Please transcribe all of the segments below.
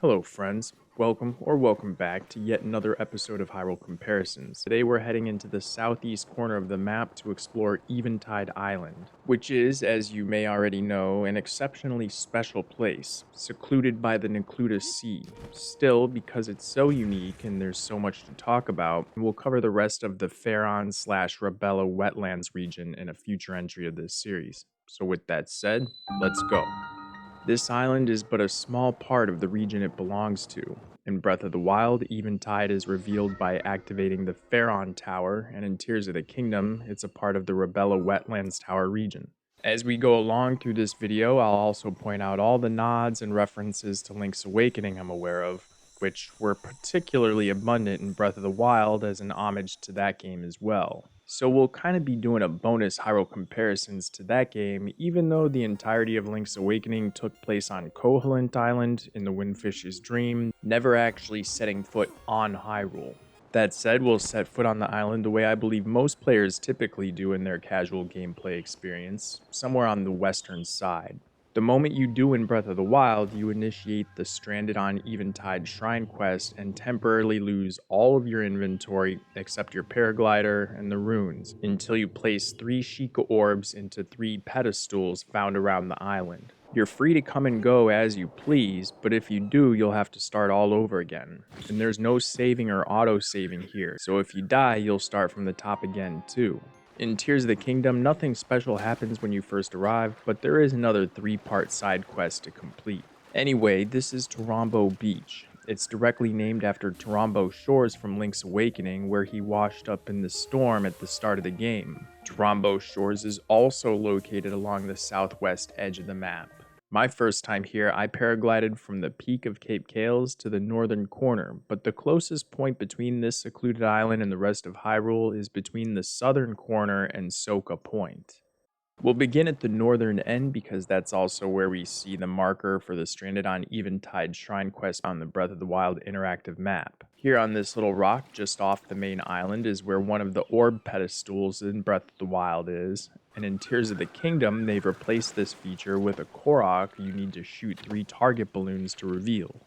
Hello, friends. Welcome back to yet another episode of Hyrule Comparisons. Today we're heading into the southeast corner of the map to explore Eventide Island, which is, as you may already know, an exceptionally special place, secluded by the Necluda Sea. Still, because it's so unique and there's so much to talk about, we'll cover the rest of the Faron/Rebella wetlands region in a future entry of this series. So with that said, let's go. This island is but a small part of the region it belongs to. In Breath of the Wild, Eventide is revealed by activating the Faron Tower, and in Tears of the Kingdom, it's a part of the Rebella Wetlands Tower region. As we go along through this video, I'll also point out all the nods and references to Link's Awakening I'm aware of, which were particularly abundant in Breath of the Wild as an homage to that game as well. So we'll kind of be doing a bonus Hyrule Comparisons to that game, even though the entirety of Link's Awakening took place on Kohilit Island in the Windfish's Dream, never actually setting foot on Hyrule. That said, we'll set foot on the island the way I believe most players typically do in their casual gameplay experience, somewhere on the western side. The moment you do in Breath of the Wild, you initiate the Stranded on Eventide Shrine quest and temporarily lose all of your inventory except your paraglider and the runes until you place 3 Sheikah Orbs into 3 pedestals found around the island. You're free to come and go as you please, but if you do, you'll have to start all over again. And there's no saving or auto-saving here, so if you die, you'll start from the top again too. In Tears of the Kingdom, nothing special happens when you first arrive, but there is another 3-part side quest to complete. Anyway, this is Toronbo Beach. It's directly named after Toronbo Shores from Link's Awakening, where he washed up in the storm at the start of the game. Toronbo Shores is also located along the southwest edge of the map. My first time here, I paraglided from the peak of Cape Kales to the northern corner, but the closest point between this secluded island and the rest of Hyrule is between the southern corner and Soka Point. We'll begin at the northern end because that's also where we see the marker for the Stranded on Eventide Shrine quest on the Breath of the Wild interactive map. Here on this little rock just off the main island is where one of the orb pedestals in Breath of the Wild is, and in Tears of the Kingdom they've replaced this feature with a Korok you need to shoot 3 target balloons to reveal.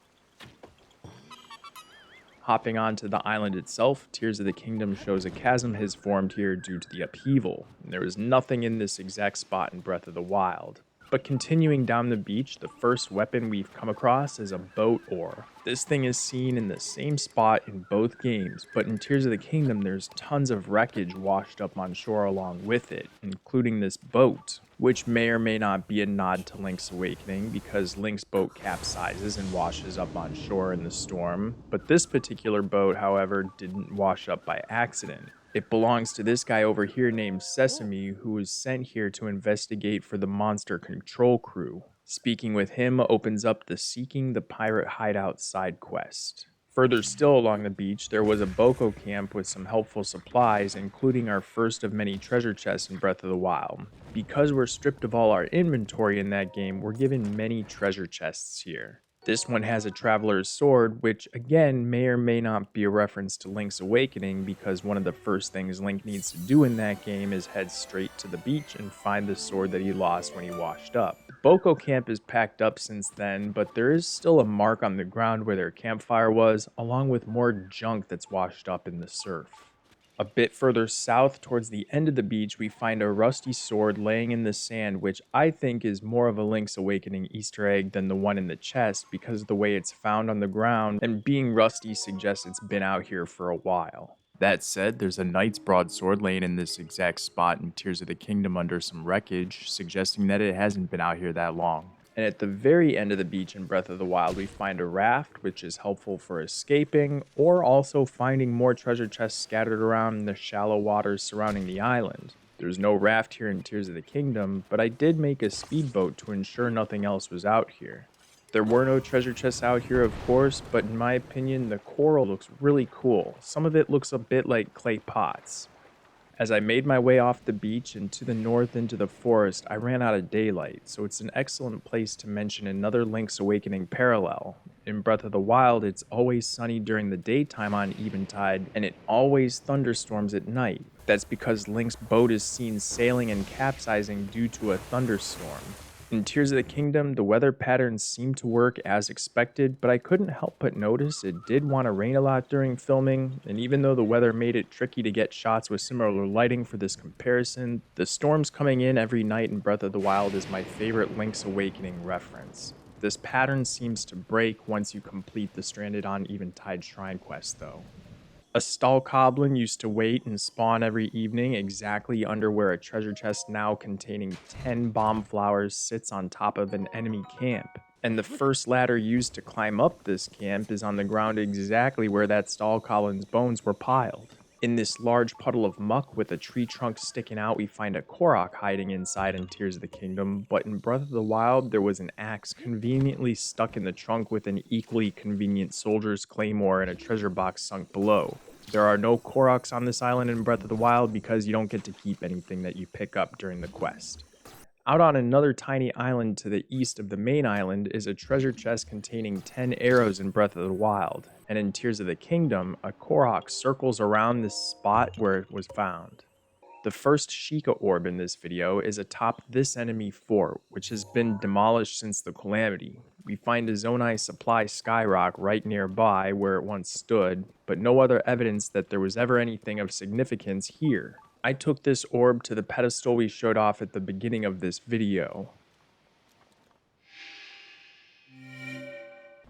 Hopping onto the island itself, Tears of the Kingdom shows a chasm has formed here due to the upheaval. There is nothing in this exact spot in Breath of the Wild. But continuing down the beach, the first weapon we've come across is a boat oar. This thing is seen in the same spot in both games, but in Tears of the Kingdom there's tons of wreckage washed up on shore along with it, including this boat, which may or may not be a nod to Link's Awakening because Link's boat capsizes and washes up on shore in the storm, but this particular boat, however, didn't wash up by accident. It belongs to this guy over here named Sesame, who was sent here to investigate for the Monster Control Crew. Speaking with him opens up the Seeking the Pirate Hideout side quest. Further still along the beach, there was a Boko camp with some helpful supplies, including our first of many treasure chests in Breath of the Wild. Because we're stripped of all our inventory in that game, we're given many treasure chests here. This one has a Traveler's Sword, which again may or may not be a reference to Link's Awakening because one of the first things Link needs to do in that game is head straight to the beach and find the sword that he lost when he washed up. The Boko camp is packed up since then, but there is still a mark on the ground where their campfire was, along with more junk that's washed up in the surf. A bit further south towards the end of the beach, we find a rusty sword laying in the sand, which I think is more of a Link's Awakening Easter egg than the one in the chest because of the way it's found on the ground, and being rusty suggests it's been out here for a while. That said, there's a knight's broadsword laying in this exact spot in Tears of the Kingdom under some wreckage, suggesting that it hasn't been out here that long. And at the very end of the beach in Breath of the Wild, we find a raft, which is helpful for escaping, or also finding more treasure chests scattered around in the shallow waters surrounding the island. There's no raft here in Tears of the Kingdom, but I did make a speedboat to ensure nothing else was out here. There were no treasure chests out here, of course, but in my opinion, the coral looks really cool. Some of it looks a bit like clay pots. As I made my way off the beach and to the north into the forest, I ran out of daylight, so it's an excellent place to mention another Link's Awakening parallel. In Breath of the Wild, it's always sunny during the daytime on Eventide, and it always thunderstorms at night. That's because Link's boat is seen sailing and capsizing due to a thunderstorm. In Tears of the Kingdom, the weather patterns seemed to work as expected, but I couldn't help but notice it did want to rain a lot during filming, and even though the weather made it tricky to get shots with similar lighting for this comparison, the storms coming in every night in Breath of the Wild is my favorite Link's Awakening reference. This pattern seems to break once you complete the Stranded on Eventide Shrine quest though. A stall goblin used to wait and spawn every evening exactly under where a treasure chest now containing 10 bomb flowers sits on top of an enemy camp. And the first ladder used to climb up this camp is on the ground exactly where that stall goblin's bones were piled. In this large puddle of muck with a tree trunk sticking out, we find a Korok hiding inside in Tears of the Kingdom, but in Breath of the Wild, there was an axe conveniently stuck in the trunk with an equally convenient soldier's claymore and a treasure box sunk below. There are no Koroks on this island in Breath of the Wild because you don't get to keep anything that you pick up during the quest. Out on another tiny island to the east of the main island is a treasure chest containing 10 arrows in Breath of the Wild, and in Tears of the Kingdom, a Korok circles around this spot where it was found. The first Sheikah Orb in this video is atop this enemy fort, which has been demolished since the Calamity. We find a Zonai supply skyrock right nearby where it once stood, but no other evidence that there was ever anything of significance here. I took this orb to the pedestal we showed off at the beginning of this video.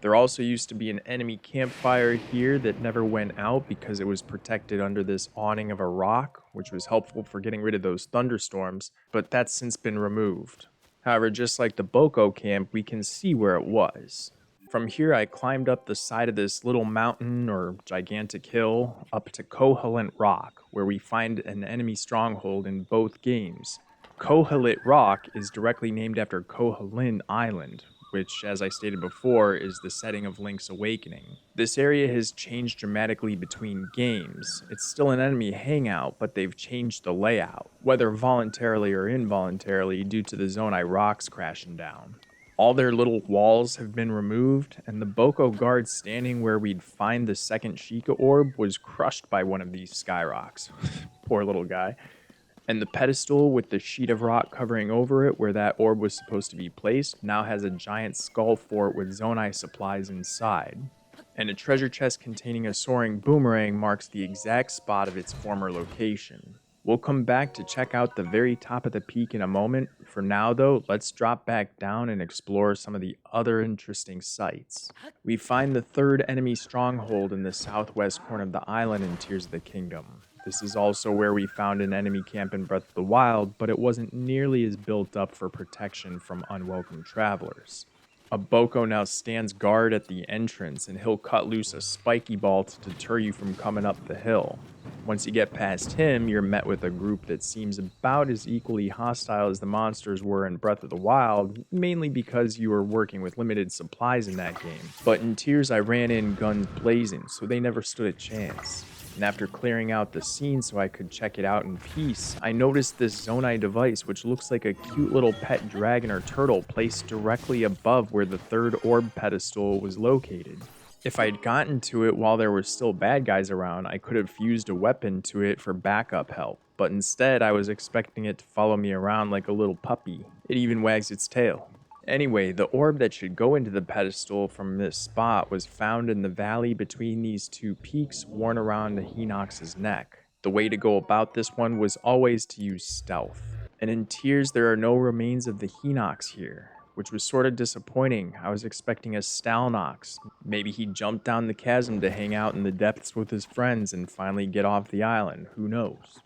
There also used to be an enemy campfire here that never went out because it was protected under this awning of a rock, which was helpful for getting rid of those thunderstorms, but that's since been removed. However, just like the Botw camp, we can see where it was. From here, I climbed up the side of this little mountain or gigantic hill up to Kohilit Rock, where we find an enemy stronghold in both games. Kohilit Rock is directly named after Kohilit Island, which, as I stated before, is the setting of Link's Awakening. This area has changed dramatically between games. It's still an enemy hangout, but they've changed the layout, whether voluntarily or involuntarily due to the Zonai rocks crashing down. All their little walls have been removed, and the Botw guard standing where we'd find the second Sheikah Orb was crushed by one of these skyrocks. Poor little guy. And the pedestal with the sheet of rock covering over it where that orb was supposed to be placed now has a giant skull fort with Zonai supplies inside. And a treasure chest containing a soaring boomerang marks the exact spot of its former location. We'll come back to check out the very top of the peak in a moment. For now though, let's drop back down and explore some of the other interesting sites. We find the third enemy stronghold in the southwest corner of the island in Tears of the Kingdom. This is also where we found an enemy camp in Breath of the Wild, but it wasn't nearly as built up for protection from unwelcome travelers. A Botw now stands guard at the entrance, and he'll cut loose a spiky ball to deter you from coming up the hill. Once you get past him, you're met with a group that seems about as equally hostile as the monsters were in Breath of the Wild, mainly because you were working with limited supplies in that game. But in Tears, I ran in guns blazing, so they never stood a chance. And after clearing out the scene so I could check it out in peace, I noticed this Zonai device which looks like a cute little pet dragon or turtle placed directly above where the third orb pedestal was located. If I'd gotten to it while there were still bad guys around, I could have fused a weapon to it for backup help, but instead I was expecting it to follow me around like a little puppy. It even wags its tail. Anyway, the orb that should go into the pedestal from this spot was found in the valley between these two peaks worn around the Hinox's neck. The way to go about this one was always to use stealth. And in Tears, there are no remains of the Hinox here, which was sort of disappointing. I was expecting a Stalnox. Maybe he jumped down the chasm to hang out in the depths with his friends and finally get off the island, who knows.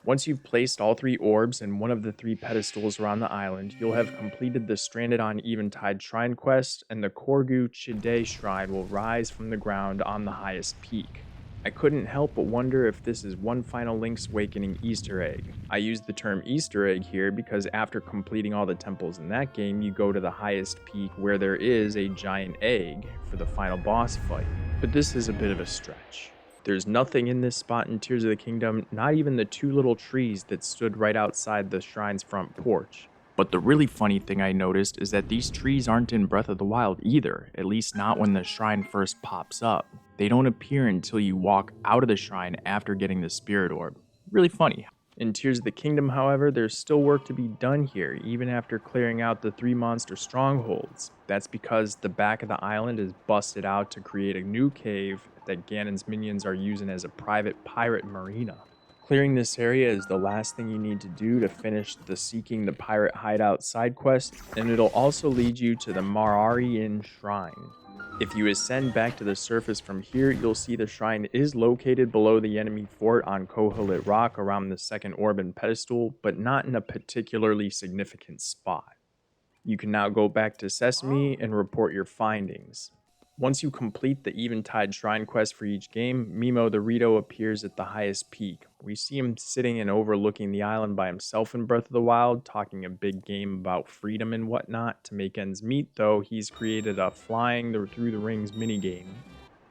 Once you've placed all three orbs in one of the three pedestals around the island, you'll have completed the Stranded on Eventide Shrine quest, and the Korgu Chideh shrine will rise from the ground on the highest peak. I couldn't help but wonder if this is one final Link's Awakening Easter egg. I use the term Easter egg here because after completing all the temples in that game, you go to the highest peak where there is a giant egg for the final boss fight. But this is a bit of a stretch. There's nothing in this spot in Tears of the Kingdom, not even the two little trees that stood right outside the shrine's front porch. But the really funny thing I noticed is that these trees aren't in Breath of the Wild either, at least not when the shrine first pops up. They don't appear until you walk out of the shrine after getting the Spirit Orb. Really funny. In Tears of the Kingdom, however, there's still work to be done here, even after clearing out the 3 monster strongholds. That's because the back of the island is busted out to create a new cave that Ganon's minions are using as a private pirate marina. Clearing this area is the last thing you need to do to finish the Seeking the Pirate Hideout side quest, and it'll also lead you to the Marari Inn Shrine. If you ascend back to the surface from here, you'll see the shrine is located below the enemy fort on Kohilit Rock around the second orb and pedestal, but not in a particularly significant spot. You can now go back to Sesame and report your findings. Once you complete the Eventide Shrine quest for each game, Mimo the Rito appears at the highest peak. We see him sitting and overlooking the island by himself in Breath of the Wild, talking a big game about freedom and whatnot. To make ends meet, though, he's created a flying through the rings minigame.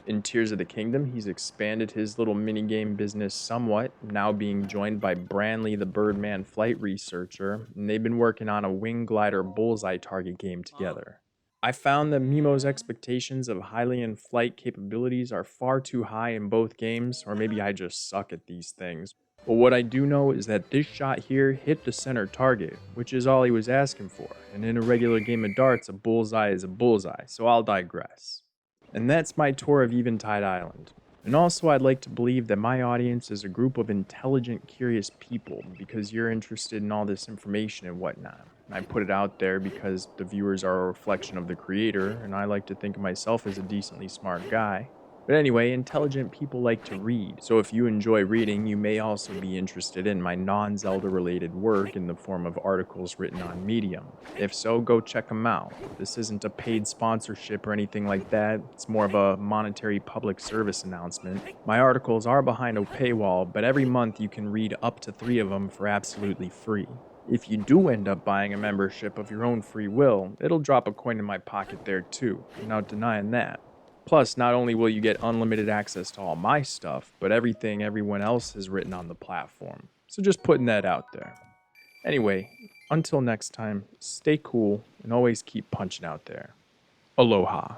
In Tears of the Kingdom, he's expanded his little minigame business somewhat, now being joined by Branley the Birdman flight researcher, and they've been working on a wing glider bullseye target game together. I found that Mimo's expectations of Hylian flight capabilities are far too high in both games, or maybe I just suck at these things. But what I do know is that this shot here hit the center target, which is all he was asking for, and in a regular game of darts, a bullseye is a bullseye, so I'll digress. And that's my tour of Eventide Island. And also, I'd like to believe that my audience is a group of intelligent, curious people because you're interested in all this information and whatnot. I put it out there because the viewers are a reflection of the creator, and I like to think of myself as a decently smart guy. But anyway, intelligent people like to read, so if you enjoy reading, you may also be interested in my non-Zelda related work in the form of articles written on Medium. If so, go check them out. This isn't a paid sponsorship or anything like that, it's more of a monetary public service announcement. My articles are behind a paywall, but every month you can read up to 3 of them for absolutely free. If you do end up buying a membership of your own free will, it'll drop a coin in my pocket there too, not denying that. Plus, not only will you get unlimited access to all my stuff, but everything everyone else has written on the platform. So just putting that out there. Anyway, until next time, stay cool and always keep punching out there. Aloha.